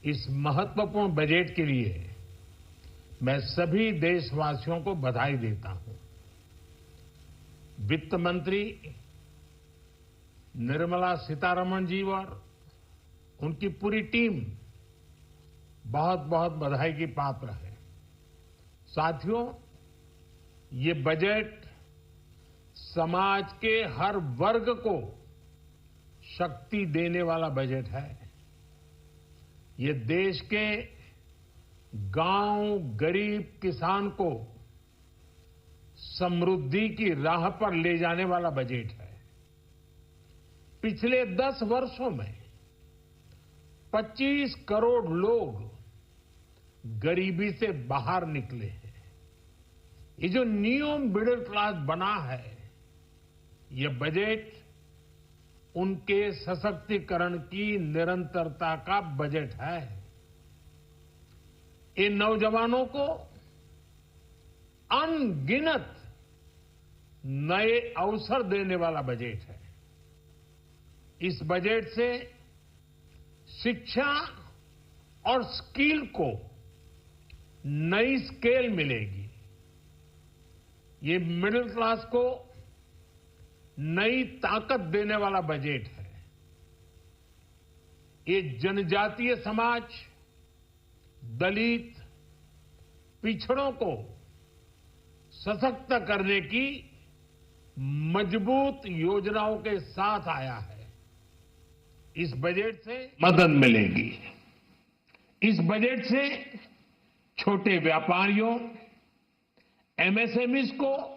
इस महत्वपूर्ण बजट के लिए मैं सभी देशवासियों को बधाई देता हूं। वित्त मंत्री निर्मला सीतारमण जी और उनकी पूरी टीम बहुत बहुत बधाई की पात्र है। साथियों, ये बजट समाज के हर वर्ग को शक्ति देने वाला बजट है। ये देश के गांव गरीब किसान को समृद्धि की राह पर ले जाने वाला बजट है। पिछले 10 वर्षों में 25 करोड़ लोग गरीबी से बाहर निकले हैं। ये जो न्यू मिडिल क्लास बना है, ये बजट उनके सशक्तिकरण की निरंतरता का बजट है। इन नौजवानों को अनगिनत नए अवसर देने वाला बजट है। इस बजट से शिक्षा और स्किल को नई स्केल मिलेगी। ये मिडिल क्लास को नई ताकत देने वाला बजट है। ये जनजातीय समाज, दलित, पिछड़ों को सशक्त करने की मजबूत योजनाओं के साथ आया है। इस बजट से मदद मिलेगी। इस बजट से छोटे व्यापारियों, एमएसएमईज को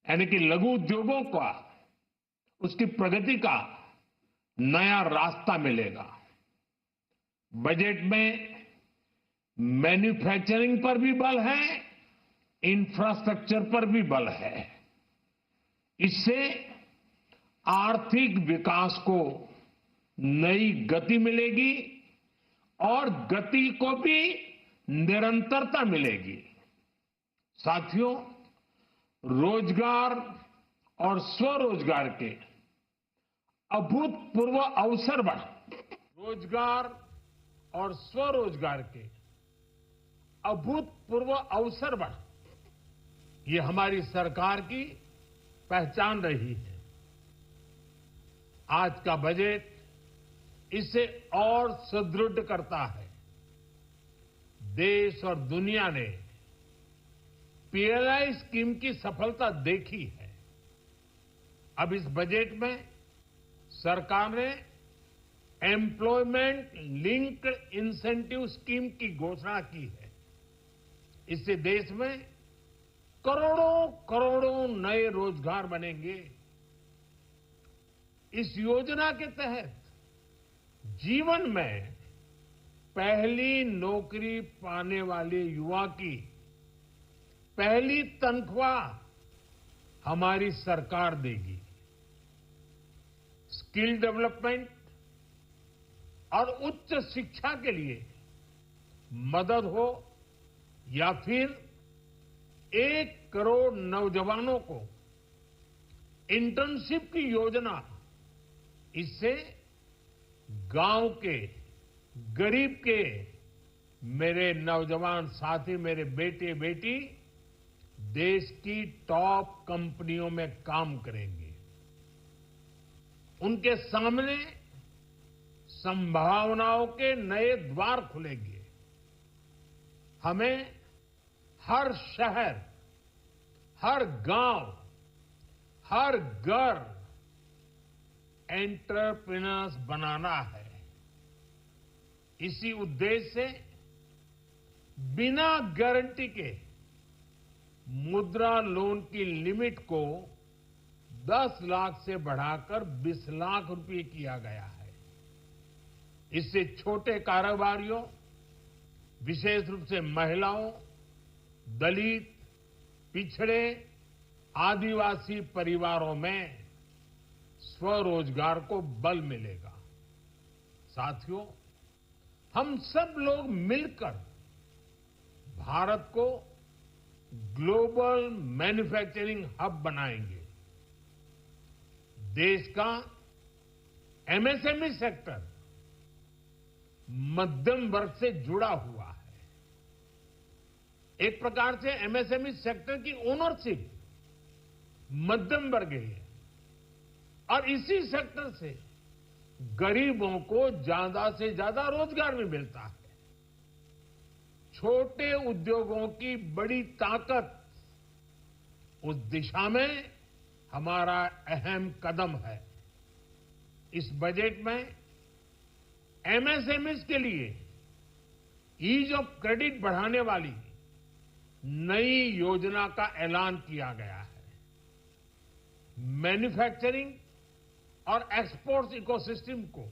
यानी कि लघु उद्योगों का उसकी प्रगति का नया रास्ता मिलेगा। बजट में मैन्युफैक्चरिंग पर भी बल है, इंफ्रास्ट्रक्चर पर भी बल है। इससे आर्थिक विकास को नई गति मिलेगी और गति को भी निरंतरता मिलेगी। साथियों, रोजगार और स्वरोजगार के अभूतपूर्व अवसर रोजगार और स्वरोजगार के अभूतपूर्व अवसर ये हमारी सरकार की पहचान रही है। आज का बजट इसे और सुदृढ़ करता है। देश और दुनिया ने पीएलआई स्कीम की सफलता देखी है। अब इस बजट में सरकार ने एम्प्लॉयमेंट लिंक्ड इंसेंटिव स्कीम की घोषणा की है। इससे देश में करोड़ों करोड़ों नए रोजगार बनेंगे। इस योजना के तहत जीवन में पहली नौकरी पाने वाले युवा की पहली तनख्वाह हमारी सरकार देगी। स्किल डेवलपमेंट और उच्च शिक्षा के लिए मदद हो या फिर 1 करोड़ नौजवानों को इंटर्नशिप की योजना, इससे गांव के गरीब के मेरे नौजवान साथी, मेरे बेटे बेटी देश की टॉप कंपनियों में काम करेंगे। उनके सामने संभावनाओं के नए द्वार खुलेंगे। हमें हर शहर, हर गांव, हर घर एंटरप्रेन्योर्स बनाना है। इसी उद्देश्य से बिना गारंटी के मुद्रा लोन की लिमिट को 10 लाख से बढ़ाकर 20 लाख रुपए किया गया है। इससे छोटे कारोबारियों, विशेष रूप से महिलाओं, दलित, पिछड़े, आदिवासी परिवारों में स्वरोजगार को बल मिलेगा। साथियों, हम सब लोग मिलकर भारत को ग्लोबल मैन्युफैक्चरिंग हब बनाएंगे। देश का एमएसएमई सेक्टर मध्यम वर्ग से जुड़ा हुआ है। एक प्रकार से एमएसएमई सेक्टर की ओनरशिप मध्यम वर्ग है और इसी सेक्टर से गरीबों को ज्यादा से ज्यादा रोजगार भी मिलता है। छोटे उद्योगों की बड़ी ताकत, उस दिशा में हमारा अहम कदम है। इस बजट में एमएसएमईज के लिए ईज ऑफ क्रेडिट बढ़ाने वाली नई योजना का ऐलान किया गया है। मैन्युफैक्चरिंग और एक्सपोर्ट्स इकोसिस्टम को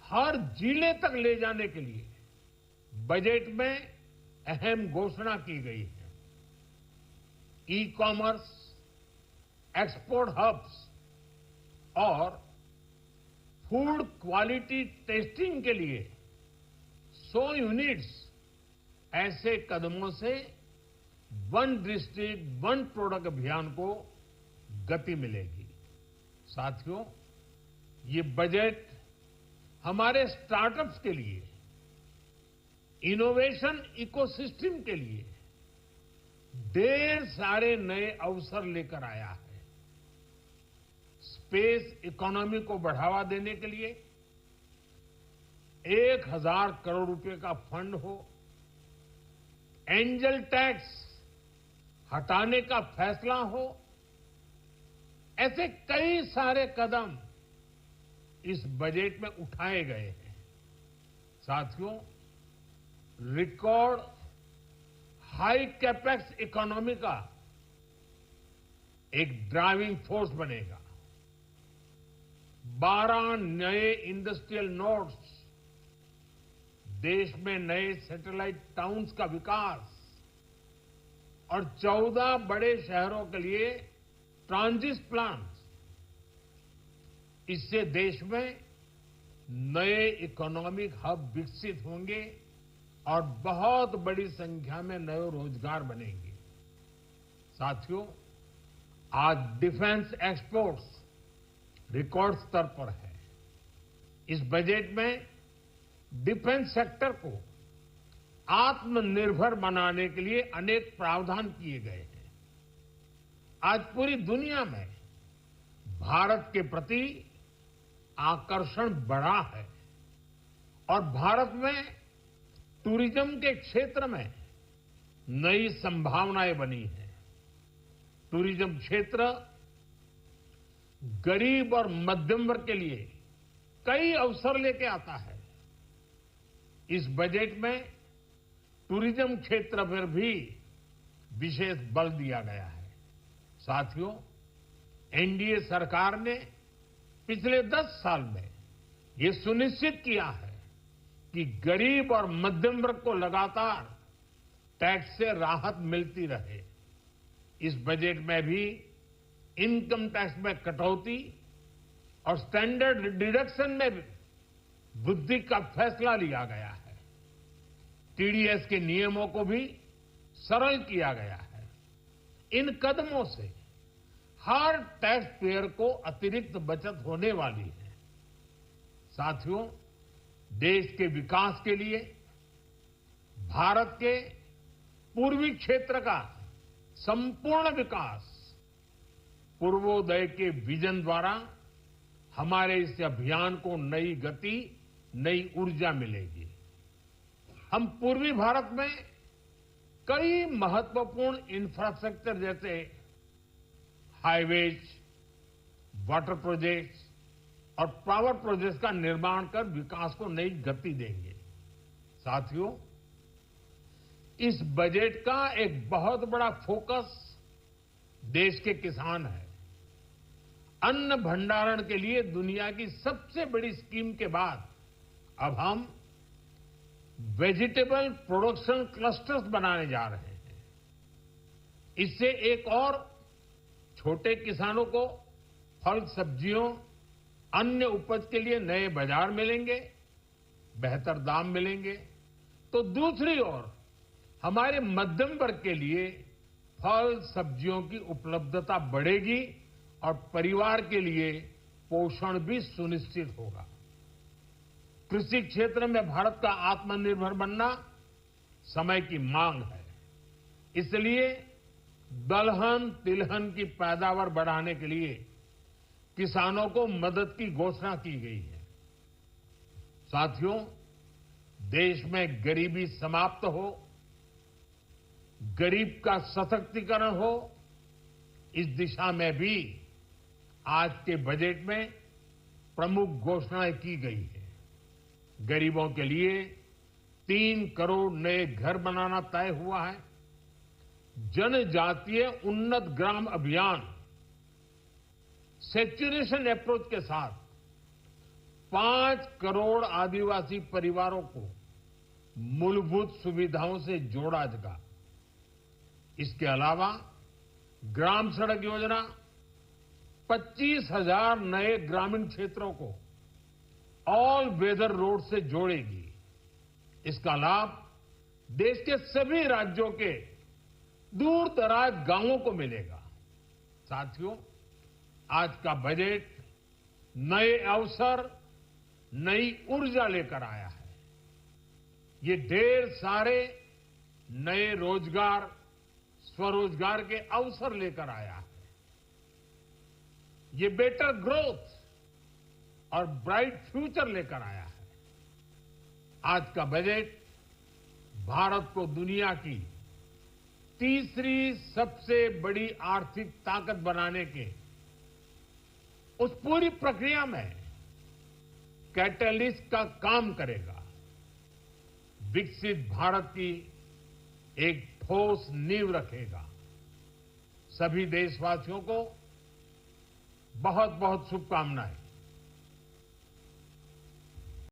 हर जिले तक ले जाने के लिए बजट में अहम घोषणा की गई है। ई कॉमर्स, एक्सपोर्ट हब्स और फूड क्वालिटी टेस्टिंग के लिए 100 यूनिट्स, ऐसे कदमों से वन डिस्ट्रिक्ट वन प्रोडक्ट अभियान को गति मिलेगी। साथियों, ये बजट हमारे स्टार्टअप्स के लिए, इनोवेशन इकोसिस्टम के लिए ढेर सारे नए अवसर लेकर आया है। स्पेस इकोनॉमी को बढ़ावा देने के लिए 1000 करोड़ रुपए का फंड हो, एंजल टैक्स हटाने का फैसला हो, ऐसे कई सारे कदम इस बजट में उठाए गए हैं। साथियों, रिकॉर्ड हाई कैपेक्स इकोनॉमी का एक ड्राइविंग फोर्स बनेगा। 12 नए इंडस्ट्रियल नोड्स, देश में नए सैटेलाइट टाउन्स का विकास और 14 बड़े शहरों के लिए ट्रांजिट प्लान्स, इससे देश में नए इकोनॉमिक हब विकसित होंगे और बहुत बड़ी संख्या में नए रोजगार बनेंगे। साथियों, आज डिफेंस एक्सपोर्ट्स रिकॉर्ड स्तर पर है। इस बजट में डिफेंस सेक्टर को आत्मनिर्भर बनाने के लिए अनेक प्रावधान किए गए हैं। आज पूरी दुनिया में भारत के प्रति आकर्षण बढ़ा है और भारत में टूरिज्म के क्षेत्र में नई संभावनाएं बनी हैं। टूरिज्म क्षेत्र गरीब और मध्यम वर्ग के लिए कई अवसर लेके आता है। इस बजट में टूरिज्म क्षेत्र पर भी विशेष बल दिया गया है। साथियों, एनडीए सरकार ने पिछले 10 साल में ये सुनिश्चित किया है कि गरीब और मध्यम वर्ग को लगातार टैक्स से राहत मिलती रहे। इस बजट में भी इनकम टैक्स में कटौती और स्टैंडर्ड डिडक्शन में भी वृद्धि का फैसला लिया गया है। टीडीएस के नियमों को भी सरल किया गया है। इन कदमों से हर टैक्स पेयर को अतिरिक्त बचत होने वाली है। साथियों, देश के विकास के लिए भारत के पूर्वी क्षेत्र का संपूर्ण विकास पूर्वोदय के विजन द्वारा हमारे इस अभियान को नई गति, नई ऊर्जा मिलेगी। हम पूर्वी भारत में कई महत्वपूर्ण इंफ्रास्ट्रक्चर जैसे हाईवेज, वाटर प्रोजेक्ट्स और पावर प्रोजेक्ट्स का निर्माण कर विकास को नई गति देंगे। साथियों, इस बजट का एक बहुत बड़ा फोकस देश के किसान है। अन्न भंडारण के लिए दुनिया की सबसे बड़ी स्कीम के बाद अब हम वेजिटेबल प्रोडक्शन क्लस्टर्स बनाने जा रहे हैं। इससे एक और छोटे किसानों को फल, सब्जियों, अन्य उपज के लिए नए बाजार मिलेंगे, बेहतर दाम मिलेंगे। तो दूसरी ओर हमारे मध्यम वर्ग के लिए फल, सब्जियों की उपलब्धता बढ़ेगी और परिवार के लिए पोषण भी सुनिश्चित होगा। कृषि क्षेत्र में भारत का आत्मनिर्भर बनना समय की मांग है। इसलिए दलहन तिलहन की पैदावार बढ़ाने के लिए किसानों को मदद की घोषणा की गई है। साथियों, देश में गरीबी समाप्त हो, गरीब का सशक्तिकरण हो, इस दिशा में भी आज के बजट में प्रमुख घोषणाएं की गई है। गरीबों के लिए 3 करोड़ नए घर बनाना तय हुआ है। जनजातीय उन्नत ग्राम अभियान सेचुरेशन अप्रोच के साथ 5 करोड़ आदिवासी परिवारों को मूलभूत सुविधाओं से जोड़ा जाएगा। इसके अलावा ग्राम सड़क योजना 25,000 नए ग्रामीण क्षेत्रों को ऑल वेदर रोड से जोड़ेगी। इसका लाभ देश के सभी राज्यों के दूर दराज गांवों को मिलेगा। साथियों, आज का बजट नए अवसर, नई ऊर्जा लेकर आया है। ये ढेर सारे नए रोजगार, स्वरोजगार के अवसर लेकर आया है। ये बेटर ग्रोथ और ब्राइट फ्यूचर लेकर आया है। आज का बजट भारत को दुनिया की तीसरी सबसे बड़ी आर्थिक ताकत बनाने के उस पूरी प्रक्रिया में कैटलिस्ट का काम करेगा। विकसित भारत की एक ठोस नींव रखेगा। सभी देशवासियों को बहुत बहुत शुभकामनाएं।